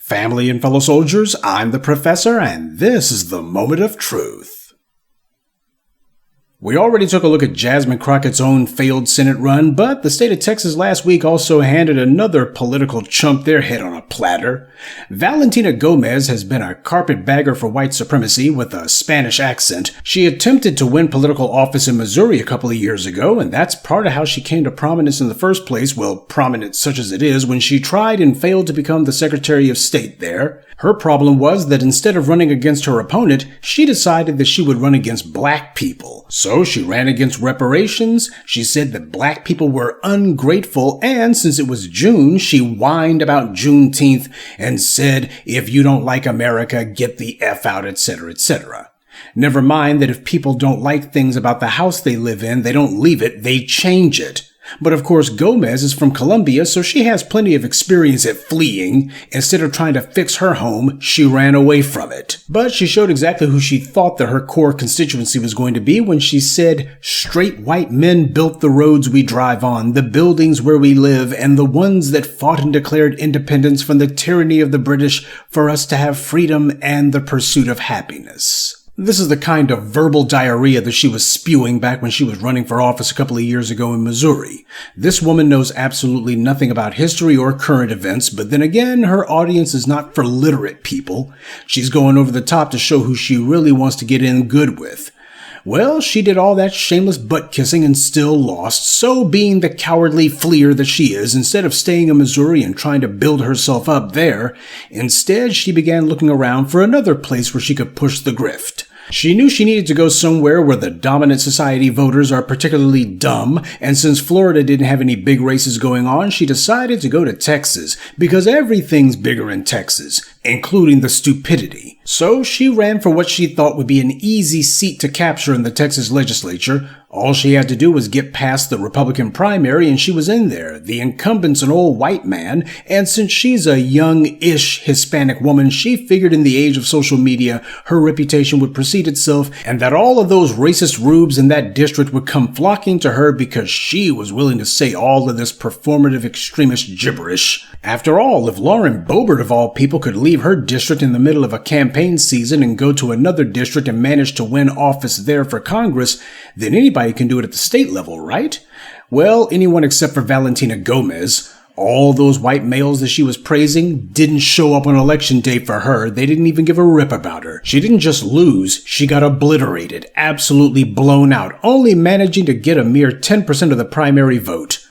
Family and fellow soldiers, I'm the Professor, and this is the Moment of Truth. We already took a look at Jasmine Crockett's own failed Senate run, but the state of Texas last week also handed another political chump their head on a platter. Valentina Gomez has been a carpetbagger for white supremacy with a Spanish accent. She attempted to win political office in Missouri a couple of years ago, and that's part of how she came to prominence in the first place, well, prominent such as it is, when she tried and failed to become the Secretary of State there. Her problem was that instead of running against her opponent, she decided that she would run against black people. So she ran against reparations, she said that black people were ungrateful, and since it was June, she whined about Juneteenth and said, if you don't like America, get the F out, etc., etc. Never mind that if people don't like things about the house they live in, they don't leave it, they change it. But of course, Gomez is from Colombia, so she has plenty of experience at fleeing. Instead of trying to fix her home, she ran away from it. But she showed exactly who she thought that her core constituency was going to be when she said, straight white men built the roads we drive on, the buildings where we live, and the ones that fought and declared independence from the tyranny of the British for us to have freedom and the pursuit of happiness. This is the kind of verbal diarrhea that she was spewing back when she was running for office a couple of years ago in Missouri. This woman knows absolutely nothing about history or current events, but then again, her audience is not for literate people. She's going over the top to show who she really wants to get in good with. Well, she did all that shameless butt-kissing and still lost, so being the cowardly fleer that she is, instead of staying in Missouri and trying to build herself up there, instead she began looking around for another place where she could push the grift. She knew she needed to go somewhere where the dominant society voters are particularly dumb, and since Florida didn't have any big races going on, she decided to go to Texas, because everything's bigger in Texas, including the stupidity. So she ran for what she thought would be an easy seat to capture in the Texas legislature. All she had to do was get past the Republican primary and she was in there. The incumbent's an old white man, and since she's a young-ish Hispanic woman, she figured in the age of social media her reputation would precede itself and that all of those racist rubes in that district would come flocking to her because she was willing to say all of this performative extremist gibberish. After all, if Lauren Boebert of all people could leave her district in the middle of a campaign season and go to another district and manage to win office there for Congress, then anybody can do it at the state level, right? Well, anyone except for Valentina Gomez. All those white males that she was praising didn't show up on election day for her. They didn't even give a rip about her. She didn't just lose, she got obliterated, absolutely blown out, only managing to get a mere 10% of the primary vote.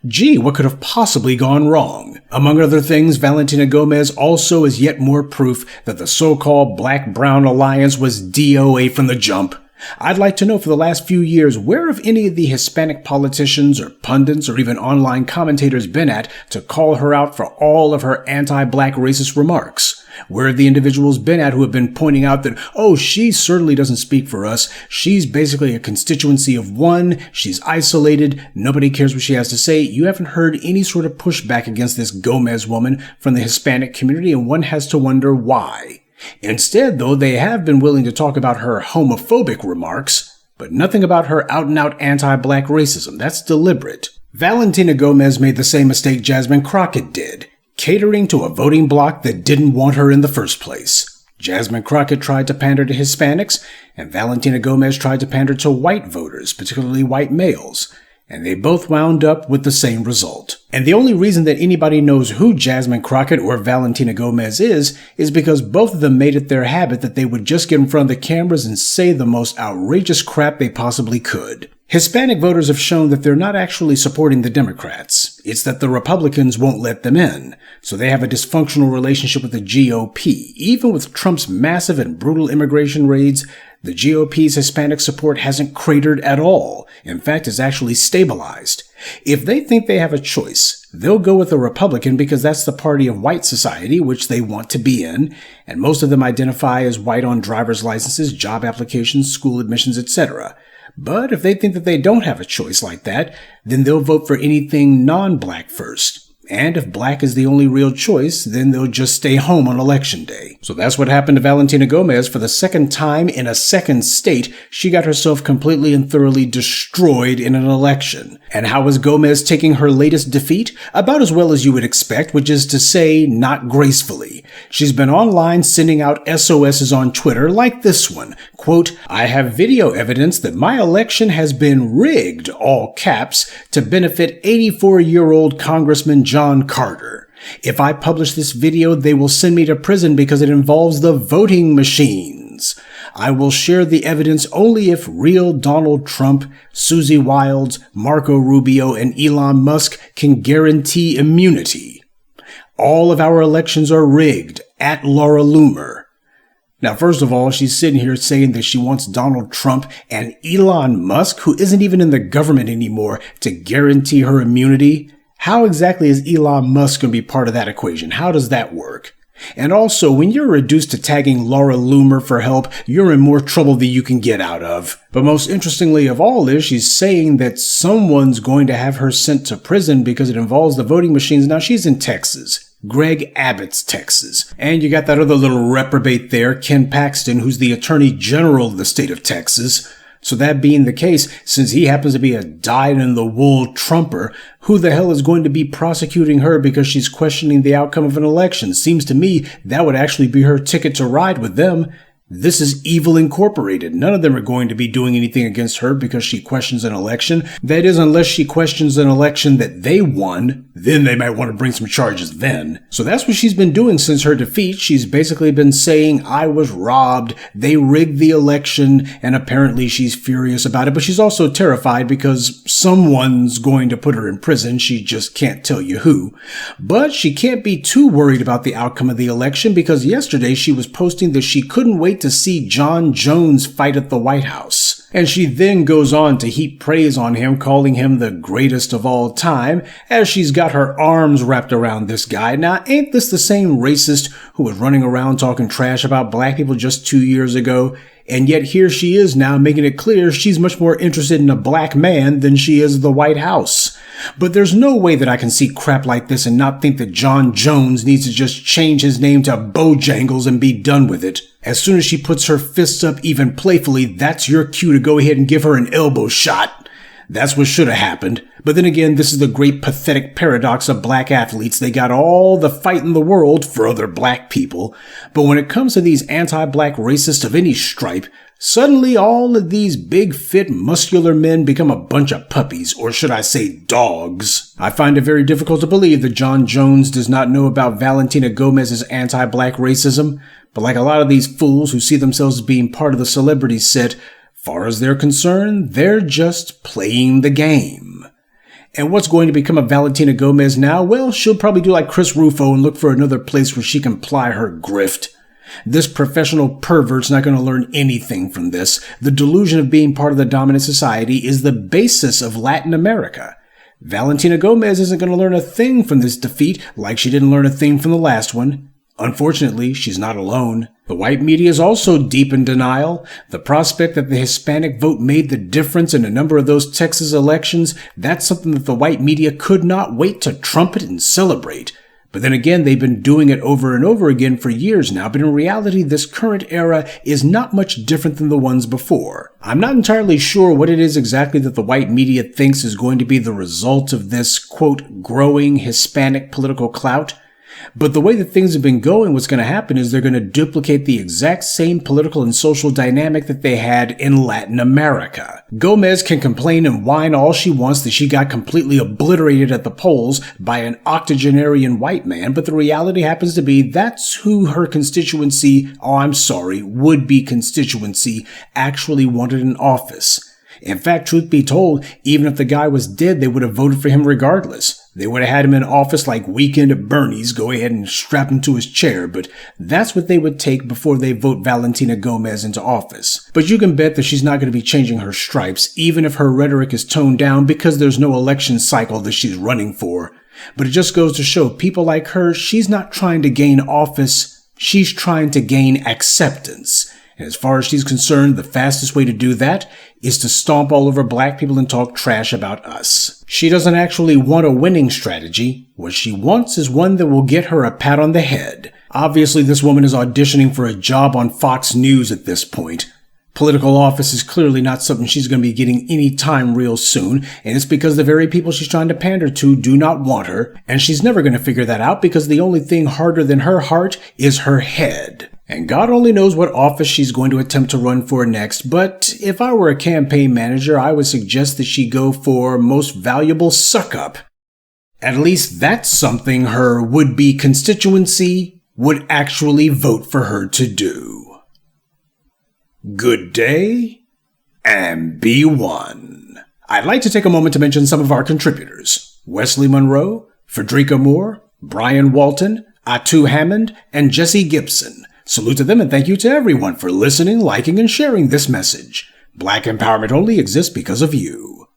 Gee, what could have possibly gone wrong? Among other things, Valentina Gomez also is yet more proof that the so-called Black-Brown Alliance was DOA from the jump. I'd like to know for the last few years, where have any of the Hispanic politicians or pundits or even online commentators been at to call her out for all of her anti-black racist remarks? Where have the individuals been at who have been pointing out that, oh, she certainly doesn't speak for us. She's basically a constituency of one. She's isolated. Nobody cares what she has to say. You haven't heard any sort of pushback against this Gomez woman from the Hispanic community, and one has to wonder why. Instead, though, they have been willing to talk about her homophobic remarks, but nothing about her out-and-out anti-black racism. That's deliberate. Valentina Gomez made the same mistake Jasmine Crockett did, catering to a voting bloc that didn't want her in the first place. Jasmine Crockett tried to pander to Hispanics, and Valentina Gomez tried to pander to white voters, particularly white males. And they both wound up with the same result. And the only reason that anybody knows who Jasmine Crockett or Valentina Gomez is because both of them made it their habit that they would just get in front of the cameras and say the most outrageous crap they possibly could. Hispanic voters have shown that they're not actually supporting the Democrats. It's that the Republicans won't let them in. So they have a dysfunctional relationship with the GOP. Even with Trump's massive and brutal immigration raids, the GOP's Hispanic support hasn't cratered at all. In fact, it's actually stabilized. If they think they have a choice, they'll go with a Republican because that's the party of white society, which they want to be in, and most of them identify as white on driver's licenses, job applications, school admissions, etc. But if they think that they don't have a choice like that, then they'll vote for anything non-black first. And if black is the only real choice, then they'll just stay home on election day. So that's what happened to Valentina Gomez. For the second time in a second state, she got herself completely and thoroughly destroyed in an election. And how is Gomez taking her latest defeat? About as well as you would expect, which is to say, not gracefully. She's been online sending out SOSs on Twitter like this one. Quote, "I have video evidence that my election has been rigged," all caps, to benefit 84-year-old Congressman John Carter. "If I publish this video, they will send me to prison because it involves the voting machines. I will share the evidence only if real Donald Trump, Susie Wiles, Marco Rubio, and Elon Musk can guarantee immunity. All of our elections are rigged, at Laura Loomer." Now, first of all, she's sitting here saying that she wants Donald Trump and Elon Musk, who isn't even in the government anymore, to guarantee her immunity. How exactly is Elon Musk going to be part of that equation? How does that work? And also, when you're reduced to tagging Laura Loomer for help, you're in more trouble than you can get out of. But most interestingly of all is she's saying that someone's going to have her sent to prison because it involves the voting machines. Now, she's in Texas. Greg Abbott's Texas. And you got that other little reprobate there, Ken Paxton, who's the Attorney General of the state of Texas. So that being the case, since he happens to be a dyed-in-the-wool Trumper, who the hell is going to be prosecuting her because she's questioning the outcome of an election? Seems to me that would actually be her ticket to ride with them. This is Evil Incorporated. None of them are going to be doing anything against her because she questions an election. That is, unless she questions an election that they won, then they might want to bring some charges then. So that's what she's been doing since her defeat. She's basically been saying, "I was robbed, they rigged the election," and apparently she's furious about it. But she's also terrified because someone's going to put her in prison. She just can't tell you who. But she can't be too worried about the outcome of the election because yesterday she was posting that she couldn't wait to see John Jones fight at the White House. And she then goes on to heap praise on him, calling him the greatest of all time, as she's got her arms wrapped around this guy. Now, ain't this the same racist who was running around talking trash about black people just 2 years ago? And yet here she is now making it clear she's much more interested in a black man than she is the White House. But there's no way that I can see crap like this and not think that John Jones needs to just change his name to Bojangles and be done with it. As soon as she puts her fists up even playfully, that's your cue to go ahead and give her an elbow shot. That's what should have happened. But then again, this is the great pathetic paradox of black athletes. They got all the fight in the world for other black people. But when it comes to these anti-black racists of any stripe, suddenly all of these big, fit, muscular men become a bunch of puppies, or should I say dogs. I find it very difficult to believe that John Jones does not know about Valentina Gomez's anti-black racism. But like a lot of these fools who see themselves as being part of the celebrity set, far as they're concerned, they're just playing the game. And what's going to become of Valentina Gomez now? Well, she'll probably do like Chris Rufo and look for another place where she can ply her grift. This professional pervert's not going to learn anything from this. The delusion of being part of the dominant society is the basis of Latin America. Valentina Gomez isn't going to learn a thing from this defeat, like she didn't learn a thing from the last one. Unfortunately, she's not alone. The white media is also deep in denial. The prospect that the Hispanic vote made the difference in a number of those Texas elections, that's something that the white media could not wait to trumpet and celebrate. But then again, they've been doing it over and over again for years now, but in reality, this current era is not much different than the ones before. I'm not entirely sure what it is exactly that the white media thinks is going to be the result of this, quote, growing Hispanic political clout. But the way that things have been going, what's going to happen is they're going to duplicate the exact same political and social dynamic that they had in Latin America. Gomez can complain and whine all she wants that she got completely obliterated at the polls by an octogenarian white man, but the reality happens to be that's who her constituency, would-be constituency, actually wanted in office. In fact, truth be told, even if the guy was dead, they would have voted for him regardless. They would have had him in office like Weekend at Bernie's, go ahead and strap him to his chair, but that's what they would take before they vote Valentina Gomez into office. But you can bet that she's not going to be changing her stripes, even if her rhetoric is toned down because there's no election cycle that she's running for. But it just goes to show people like her, she's not trying to gain office, she's trying to gain acceptance. And as far as she's concerned, the fastest way to do that is to stomp all over black people and talk trash about us. She doesn't actually want a winning strategy. What she wants is one that will get her a pat on the head. Obviously, this woman is auditioning for a job on Fox News at this point. Political office is clearly not something she's going to be getting any time real soon, and it's because the very people she's trying to pander to do not want her, and she's never going to figure that out because the only thing harder than her heart is her head. And God only knows what office she's going to attempt to run for next, but if I were a campaign manager, I would suggest that she go for most valuable suck-up. At least that's something her would-be constituency would actually vote for her to do. Good day, and be one. I'd like to take a moment to mention some of our contributors: Wesley Monroe, Frederica Moore, Brian Walton, Atu Hammond, and Jesse Gibson. Salute to them and thank you to everyone for listening, liking, and sharing this message. Black empowerment only exists because of you.